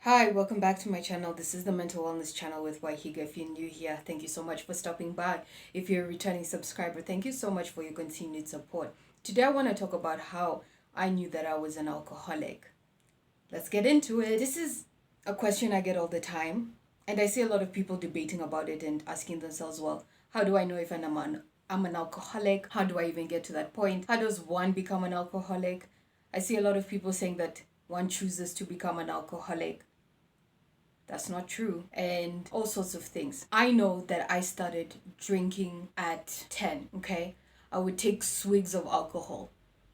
Hi, welcome back to my channel. This is the Mental Wellness channel with Waihiga. If you're new here, thank you so much for stopping by. If you're a returning subscriber, thank you so much for your continued support. Today I want to talk about how I knew that I was an alcoholic. Let's get into it. This is a question I get all the time, and I see a lot of people debating about it and asking themselves, well, how do I know if I'm an alcoholic? How do I even get to that point? How does one become an alcoholic? I see a lot of people saying that one chooses to become an alcoholic. That's not true. And all sorts of things. I know that I started drinking at 10, okay? I would take swigs of alcohol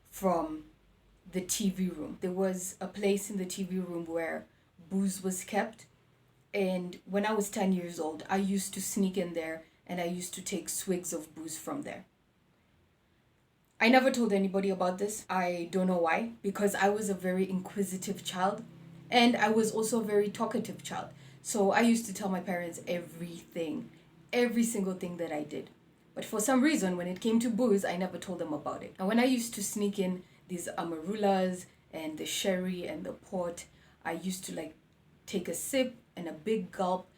from the TV room. There was a place in the TV room where booze was kept. And when I was 10 years old, I used to sneak in there and I used to take swigs of booze from there. I never told anybody about this. I don't know why, because I was a very inquisitive child and I was also a very talkative child. So I used to tell my parents everything, every single thing that I did. But for some reason, when it came to booze, I never told them about it. And when I used to sneak in these amarulas and the sherry and the port, I used to take a sip and a big gulp,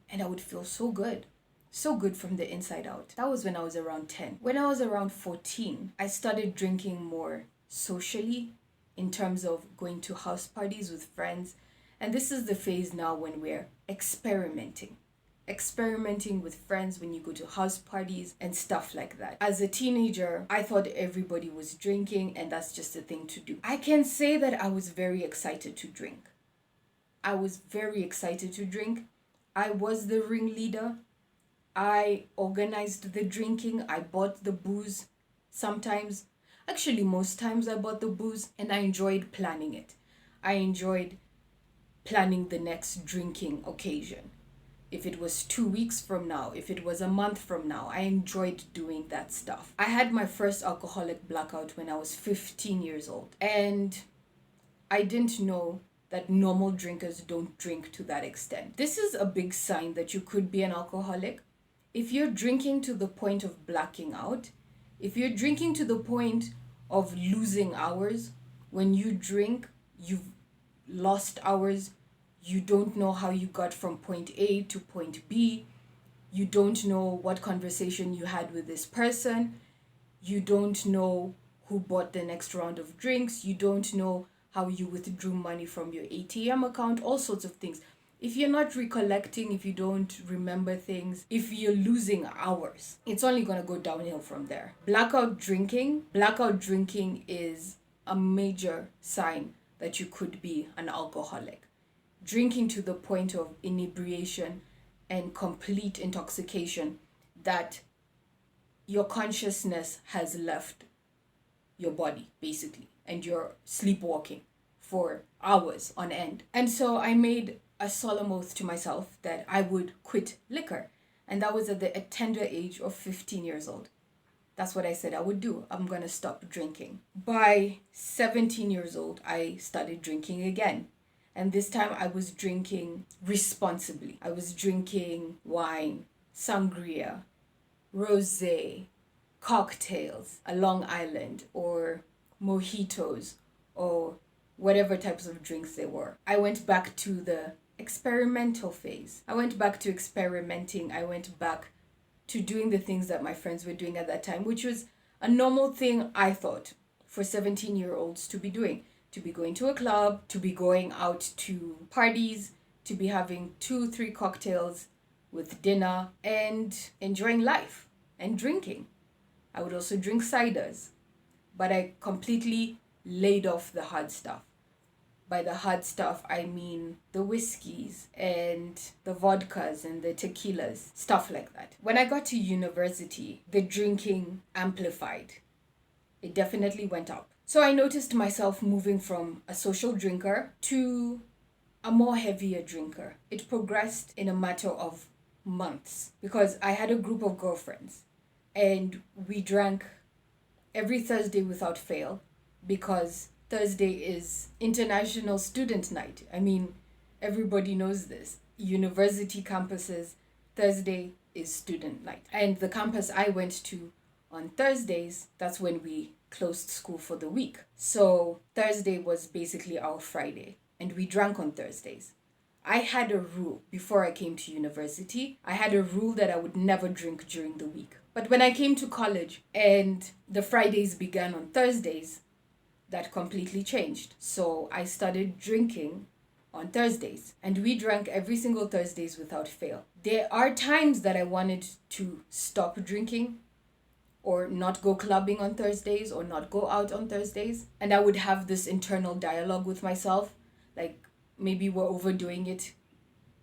and I would feel so good. So good from the inside out. That was when I was around 10. When I was around 14, I started drinking more socially in terms of going to house parties with friends. And this is the phase now when we're experimenting with friends when you go to house parties and stuff like that. As a teenager, I thought everybody was drinking and that's just a thing to do. I can say that I was very excited to drink. I was very excited to drink. I was the ringleader. I organized the drinking. I bought the booze. Sometimes, actually, most times I bought the booze and I enjoyed planning it. I enjoyed planning the next drinking occasion. If it was 2 weeks from now, if it was a month from now, I enjoyed doing that stuff. I had my first alcoholic blackout when I was 15 years old. And I didn't know that normal drinkers don't drink to that extent. This is a big sign that you could be an alcoholic. If you're drinking to the point of blacking out, if you're drinking to the point of losing hours, when you drink, you've lost hours, you don't know how you got from point A to point B, you don't know what conversation you had with this person, you don't know who bought the next round of drinks, you don't know how you withdrew money from your ATM account, all sorts of things. If you're not recollecting, if you don't remember things, if you're losing hours, it's only going to go downhill from there. Blackout drinking is a major sign that you could be an alcoholic. Drinking to the point of inebriation and complete intoxication that your consciousness has left your body, basically, and you're sleepwalking for hours on end. And so I made a solemn oath to myself that I would quit liquor. And that was at the tender age of 15 years old. That's what I said I would do. I'm going to stop drinking. By 17 years old, I started drinking again. And this time I was drinking responsibly. I was drinking wine, sangria, rosé, cocktails, a Long Island, or mojitos, or whatever types of drinks they were. I went back to the experimental phase. I went back to experimenting. I went back to doing the things that my friends were doing at that time, which was a normal thing, I thought, for 17-year-olds to be doing. To be going to a club, to be going out to parties, to be having 2-3 cocktails with dinner and enjoying life and drinking. I would also drink ciders, but I completely laid off the hard stuff. By the hard stuff, I mean the whiskeys and the vodkas and the tequilas, stuff like that. When I got to university, the drinking amplified. It definitely went up. So I noticed myself moving from a social drinker to a more heavier drinker. It progressed in a matter of months because I had a group of girlfriends and we drank every Thursday without fail because Thursday is International Student Night. I mean, everybody knows this. University campuses, Thursday is student night. And the campus I went to on Thursdays, that's when we closed school for the week. So Thursday was basically our Friday. And we drank on Thursdays. I had a rule before I came to university. I had a rule that I would never drink during the week. But when I came to college and the Fridays began on Thursdays, that completely changed. So I started drinking on Thursdays, and we drank every single Thursdays without fail. There are times that I wanted to stop drinking or not go clubbing on Thursdays or not go out on Thursdays, and I would have this internal dialogue with myself, like, maybe we're overdoing it.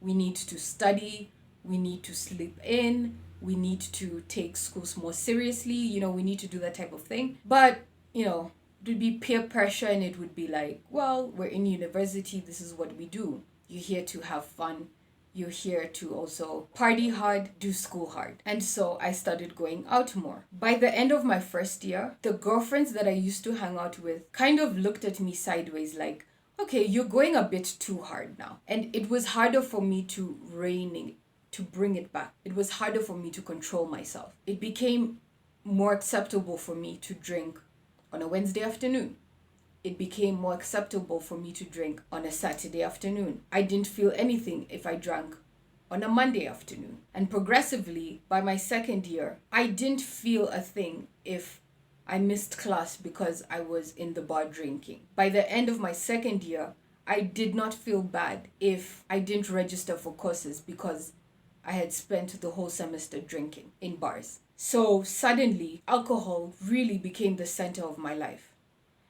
We need to study, we need to sleep in, we need to take schools more seriously, we need to do that type of thing. But, it would be peer pressure, and it would be like, well, we're in university, this is what we do. You're here to have fun. You're here to also party hard, do school hard. And so I started going out more. By the end of my first year, the girlfriends that I used to hang out with kind of looked at me sideways like, okay, you're going a bit too hard now. And it was harder for me to bring it back. It was harder for me to control myself. It became more acceptable for me to drink on a Wednesday afternoon. It became more acceptable for me to drink on a Saturday afternoon. I didn't feel anything if I drank on a Monday afternoon. And progressively, by my second year, I didn't feel a thing if I missed class because I was in the bar drinking. By the end of my second year, I did not feel bad if I didn't register for courses because I had spent the whole semester drinking in bars. So suddenly, alcohol really became the center of my life.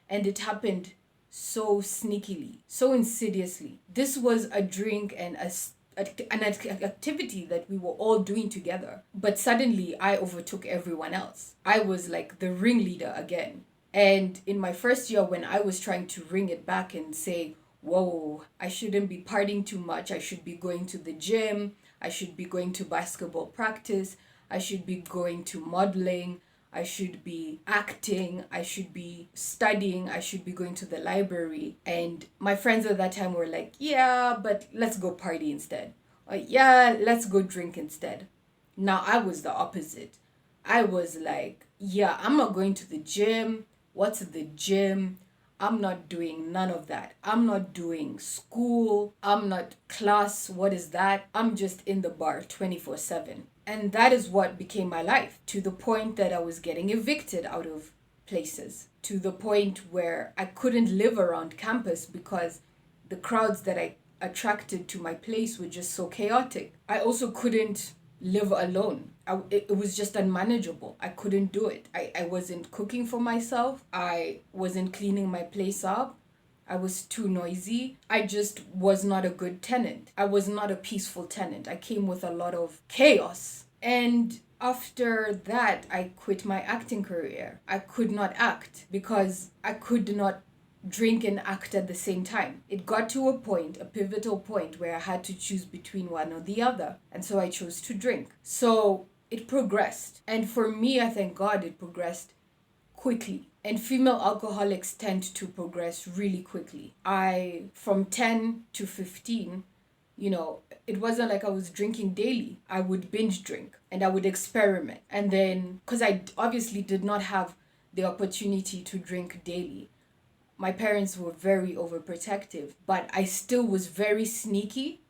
And it happened so sneakily, so insidiously. This was a drink and an activity that we were all doing together. But suddenly, I overtook everyone else. I was like the ringleader again. And in my first year, when I was trying to ring it back and say, whoa, I shouldn't be partying too much. I should be going to the gym. I should be going to basketball practice. I should be going to modeling. I should be acting, I should be studying, I should be going to the library. And my friends at that time were like, yeah, but let's go party instead. Or yeah, let's go drink instead. Now I was the opposite. I was like, yeah, I'm not going to the gym. What's the gym? I'm not doing none of that. I'm not doing school. I'm not class. What is that? I'm just in the bar 24/7. And that is what became my life, to the point that I was getting evicted out of places, to the point where I couldn't live around campus because the crowds that I attracted to my place were just so chaotic. I also couldn't live alone. It was just unmanageable. I couldn't do it. I wasn't cooking for myself. I wasn't cleaning my place up. I was too noisy. I just was not a good tenant. I was not a peaceful tenant. I came with a lot of chaos. And after that, I quit my acting career. I could not act because I could not drink and act at the same time. It got to a point, a pivotal point, where I had to choose between one or the other. And so I chose to drink. So it progressed. And for me, I thank God it progressed quickly. And female alcoholics tend to progress really quickly. From 10 to 15, it wasn't like I was drinking daily. I would binge drink and I would experiment. And then, because I obviously did not have the opportunity to drink daily, my parents were very overprotective, but I still was very sneaky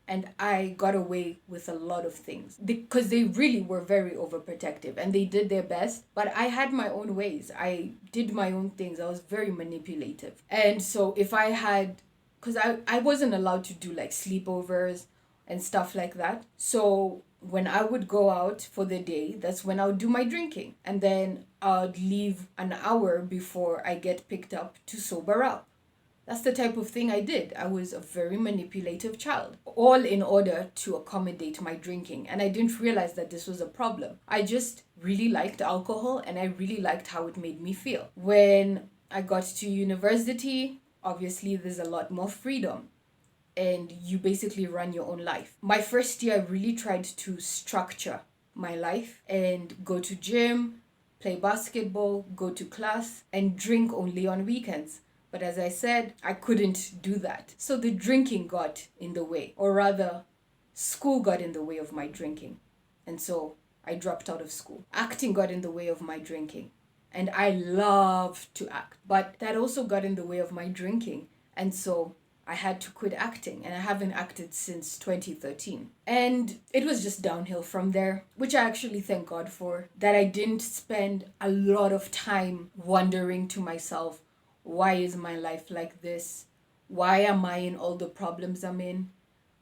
and I got away with a lot of things because they really were very overprotective and they did their best. But I had my own ways. I did my own things. I was very manipulative. And so if I had, because I wasn't allowed to do like sleepovers and stuff like that. So when I would go out for the day, that's when I would do my drinking. And then I'd leave an hour before I get picked up to sober up. That's the type of thing I did. I was a very manipulative child, all in order to accommodate my drinking. And I didn't realize that this was a problem. I just really liked alcohol and I really liked how it made me feel. When I got to university, obviously there's a lot more freedom and you basically run your own life. My first year, I really tried to structure my life and go to gym, play basketball, go to class, and drink only on weekends. But as I said, I couldn't do that. So the drinking got in the way, or rather, school got in the way of my drinking. And so I dropped out of school. Acting got in the way of my drinking. And I love to act. But that also got in the way of my drinking. And so I had to quit acting, and I haven't acted since 2013. And it was just downhill from there, which I actually thank God for, that I didn't spend a lot of time wondering to myself, why is my life like this? Why am I in all the problems I'm in?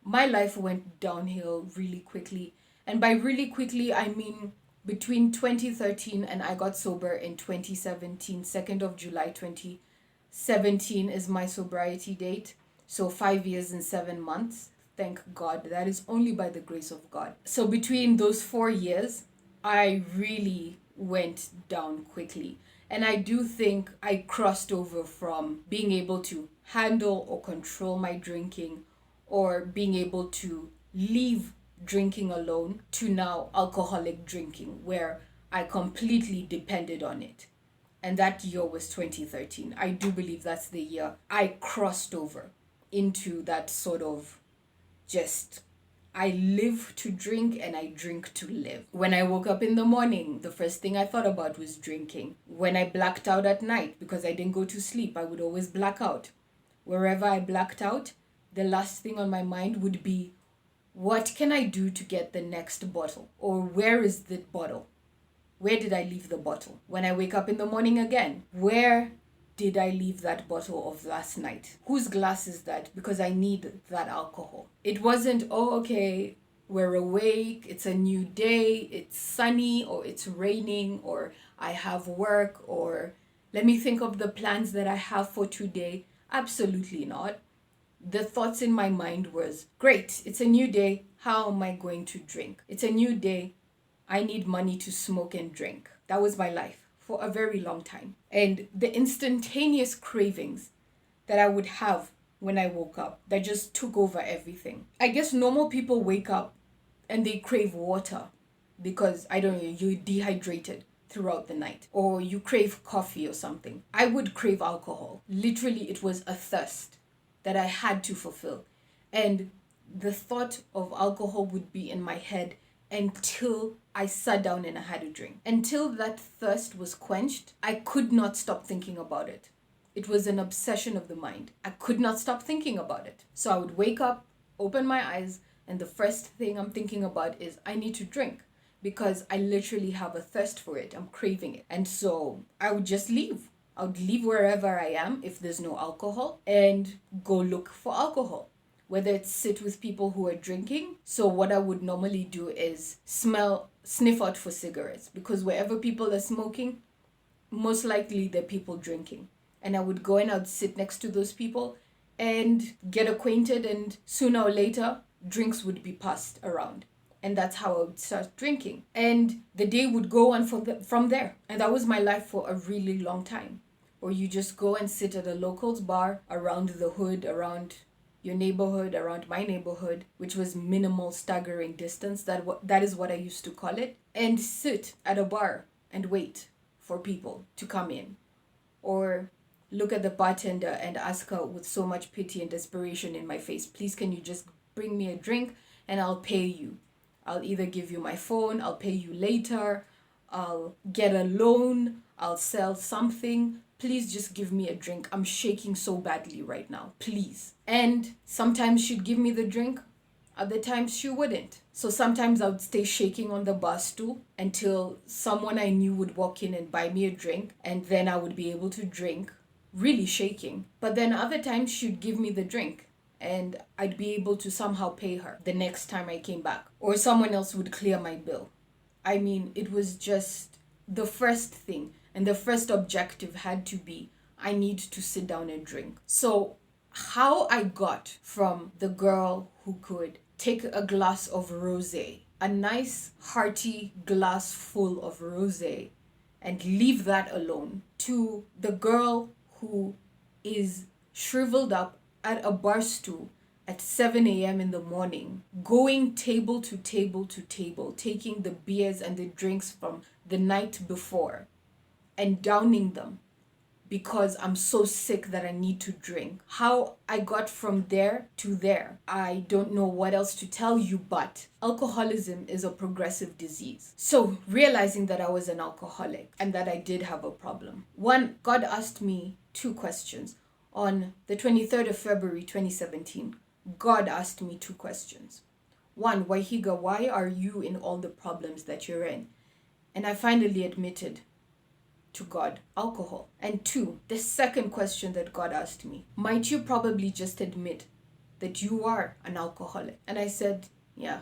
My life went downhill really quickly. And by really quickly, I mean between 2013 and I got sober in 2017, 2nd of July 2017 is my sobriety date. So 5 years and 7 months. Thank God. That is only by the grace of God. So between those 4 years, I really went down quickly. And I do think I crossed over from being able to handle or control my drinking or being able to leave drinking alone to now alcoholic drinking, where I completely depended on it. And that year was 2013. I do believe that's the year I crossed over into that sort of just, I live to drink and I drink to live. When I woke up in the morning, the first thing I thought about was drinking. When I blacked out at night because I didn't go to sleep, I would always black out. Wherever I blacked out, the last thing on my mind would be, what can I do to get the next bottle? Or where is the bottle? Where did I leave the bottle? When I wake up in the morning again, where did I leave that bottle of last night? Whose glass is that? Because I need that alcohol. It wasn't, oh, okay, we're awake, it's a new day, it's sunny, or it's raining, or I have work, or let me think of the plans that I have for today. Absolutely not. The thoughts in my mind was, great, it's a new day, how am I going to drink? It's a new day, I need money to smoke and drink. That was my life for a very long time. And the instantaneous cravings that I would have when I woke up, that just took over everything. I guess normal people wake up and they crave water because, I don't know, you're dehydrated throughout the night, or you crave coffee or something. I would crave alcohol. Literally, it was a thirst that I had to fulfill. And the thought of alcohol would be in my head until I sat down and I had a drink. Until that thirst was quenched, I could not stop thinking about it. It was an obsession of the mind. I could not stop thinking about it. So I would wake up, open my eyes, and the first thing I'm thinking about is I need to drink because I literally have a thirst for it. I'm craving it. And so I would just leave. I would leave wherever I am if there's no alcohol and go look for alcohol. Whether it's sit with people who are drinking. So what I would normally do is sniff out for cigarettes, because wherever people are smoking, most likely they're people drinking. And I would go and I'd sit next to those people and get acquainted, and sooner or later, drinks would be passed around. And that's how I would start drinking. And the day would go on from there. And that was my life for a really long time. Or you just go and sit at a locals bar around the hood, around your neighborhood, around my neighborhood, which was minimal staggering distance. That is what I used to call it. And sit at a bar and wait for people to come in. Or look at the bartender and ask her with so much pity and desperation in my face, please, can you just bring me a drink and I'll pay you. I'll either give you my phone, I'll pay you later, I'll get a loan, I'll sell something. Please just give me a drink. I'm shaking so badly right now. Please. And sometimes she'd give me the drink. Other times she wouldn't. So sometimes I would stay shaking on the bar stool until someone I knew would walk in and buy me a drink. And then I would be able to drink, really shaking. But then other times she'd give me the drink and I'd be able to somehow pay her the next time I came back. Or someone else would clear my bill. I mean, it was just the first thing. And the first objective had to be, I need to sit down and drink. So how I got from the girl who could take a glass of rosé, a nice hearty glass full of rosé, and leave that alone, to the girl who is shriveled up at a bar stool at 7 a.m. in the morning, going table to table to table, taking the beers and the drinks from the night before and downing them because I'm so sick that I need to drink. How I got from there to there, I don't know what else to tell you, but alcoholism is a progressive disease. So realizing that I was an alcoholic and that I did have a problem. One, God asked me two questions. On the 23rd of February 2017, God asked me 2 questions. One, Wahiga, why are you in all the problems that you're in? And I finally admitted to God, alcohol. And 2, the second question that God asked me, might you probably just admit that you are an alcoholic? And I said, yeah,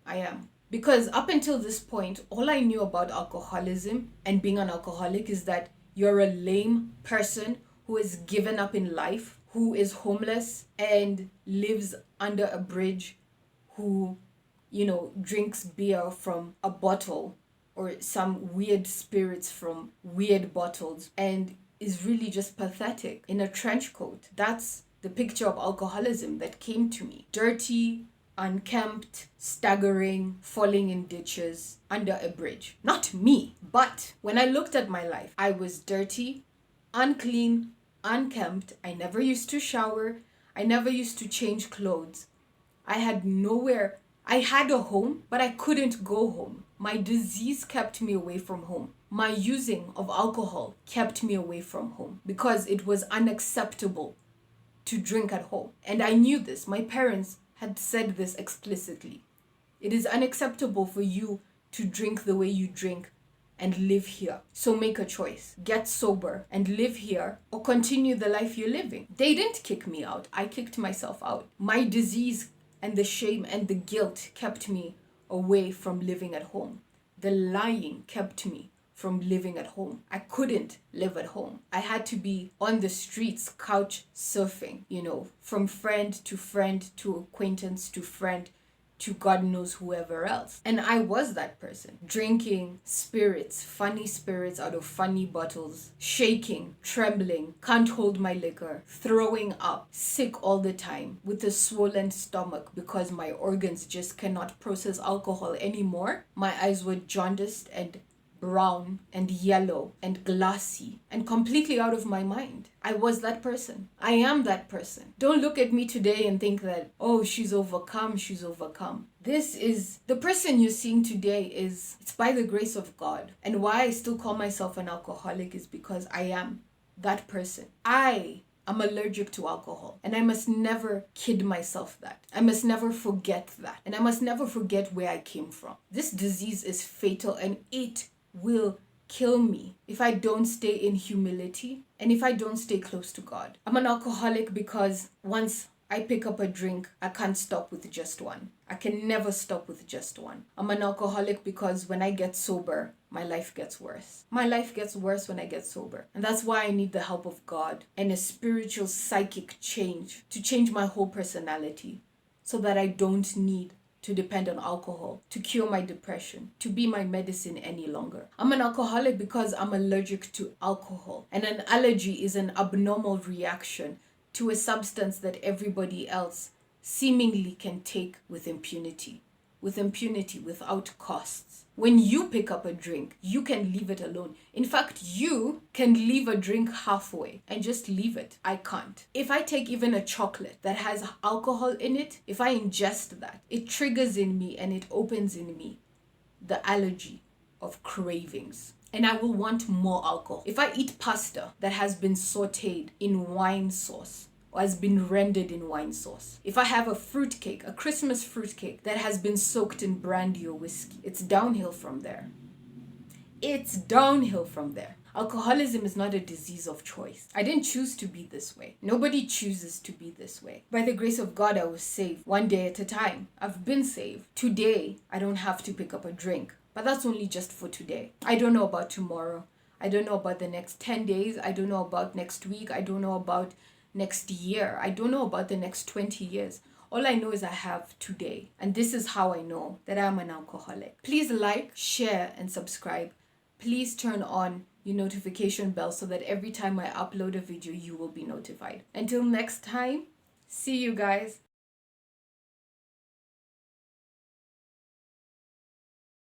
I am. Because up until this point, all I knew about alcoholism and being an alcoholic is that you're a lame person who has given up in life, who is homeless and lives under a bridge, who, drinks beer from a bottle or some weird spirits from weird bottles and is really just pathetic in a trench coat. That's the picture of alcoholism that came to me. Dirty, unkempt, staggering, falling in ditches, under a bridge. Not me, but when I looked at my life, I was dirty, unclean, unkempt. I never used to shower. I never used to change clothes. I had nowhere. I had a home, but I couldn't go home. My disease kept me away from home. My using of alcohol kept me away from home because it was unacceptable to drink at home. And I knew this. My parents had said this explicitly. It is unacceptable for you to drink the way you drink and live here. So make a choice. Get sober and live here or continue the life you're living. They didn't kick me out. I kicked myself out. My disease and the shame and the guilt kept me away from living at home. The lying kept me from living at home. I couldn't live at home. I had to be on the streets, couch surfing, from friend to acquaintance to friend to God knows whoever else. And I was that person, drinking spirits, funny spirits out of funny bottles, shaking, trembling, can't hold my liquor, throwing up, sick all the time, with a swollen stomach because my organs just cannot process alcohol anymore. My eyes were jaundiced and brown and yellow and glassy and completely out of my mind. I was that person. I am that person. Don't look at me today and think that, oh, she's overcome. This is the person you're seeing today. It's by the grace of God. And why I still call myself an alcoholic is because I am that person. I'm allergic to alcohol, and I must never kid myself that. I must never forget that. And I must never forget where I came from. This disease is fatal, and it will kill me if I don't stay in humility and if I don't stay close to God. I'm an alcoholic because once I pick up a drink, I can't stop with just one. I can never stop with just one. I'm an alcoholic because when I get sober, my life gets worse. My life gets worse when I get sober. And that's why I need the help of God and a spiritual psychic change to change my whole personality so that I don't need to depend on alcohol to cure my depression, to be my medicine any longer. I'm an alcoholic because I'm allergic to alcohol. And an allergy is an abnormal reaction to a substance that everybody else seemingly can take with impunity, without costs. When you pick up a drink, you can leave it alone. In fact, you can leave a drink halfway and just leave it. I can't. If I take even a chocolate that has alcohol in it, if I ingest that, it triggers in me and it opens in me the allergy of cravings. And I will want more alcohol. If I eat pasta that has been sauteed in wine sauce, or has been rendered in wine sauce. If I have a fruitcake, a Christmas fruitcake that has been soaked in brandy or whiskey, it's downhill from there. Alcoholism is not a disease of choice. I didn't choose to be this way. Nobody chooses to be this way. By the grace of God, I was saved one day at a time. I've been saved. Today, I don't have to pick up a drink, but that's only just for today. I don't know about tomorrow. I don't know about the next 10 days. I don't know about next week. I don't know about next year. I don't know about the next 20 years. All I know is I have today. And this is how I know that I'm an alcoholic. Please like, share, and subscribe. Please turn on your notification bell so that every time I upload a video, you will be notified. Until next time, see you guys.